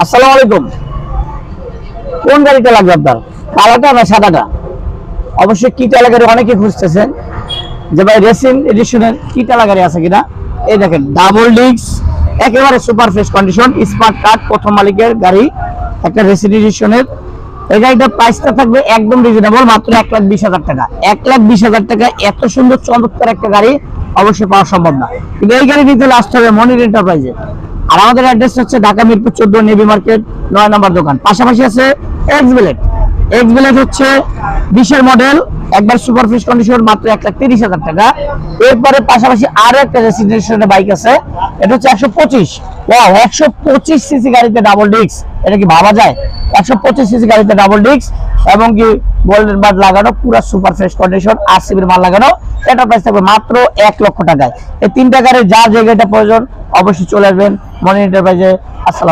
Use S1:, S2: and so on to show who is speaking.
S1: আসসালামু আলাইকুম। কোন গাড়িটা লাগবে আপনার, কালাটা না সাদাটা? অবশ্যই কিটালা গাড়ি অনেকে খুঁজতেছেন যে ভাই রেসিং এডিশনের কিটালা গাড়ি আছে কিনা। এই দেখেন ডাবল ডিস্ক, একেবারে super fresh condition, smart card, প্রথম মালিকের গাড়ি, একটা রেসিং এডিশনের। এই গাড়িটার প্রাইসটা থাকবে একদম রিজনেবল, মাত্র 1,20,000 টাকা। 1,20,000 টাকা এত সুন্দর চমৎকার একটা গাড়ি অবশ্যই পাওয়া সম্ভব না, কিন্তু এই গাড়ি নিতে আসতে হবে মনির এন্টারপ্রাইজে। আর আমাদের অ্যাড্রেস হচ্ছে ঢাকা মিরপুর 14 নেভি মার্কেট 9 নম্বর দোকান। পাশাপাশি আছে এক্স ব্লেড। এক্স ব্লেড হচ্ছে 20-এর মডেল, একবার সুপার ফ্রেশ কন্ডিশন, মাত্র 1,30,000 টাকা। এরপরে পাশাপাশি আরো একটা রেসিডেন্সিয়াল বাইক আছে, এটা হচ্ছে 125। ওয়াও, 125 সিসি গাড়িতে ডাবল ডিস্ক, এটা কি ভাবা যায়? 125 সিসি গাড়িতে ডাবল ডিস্ক এবং কি গোল্ডেন বার্ড লাগানো, পুরো সুপার ফ্রেশ কন্ডিশন, আরসিবির মাল লাগানো। এটা প্রাইস থাকবে মাত্র 1 লক্ষ টাকায়। এই তিনটা গাড়ির যার জায়গাটা প্রয়োজন অবশ্যই চলে আসবেন মনির এন্টারপ্রাইজে। আসসালাম।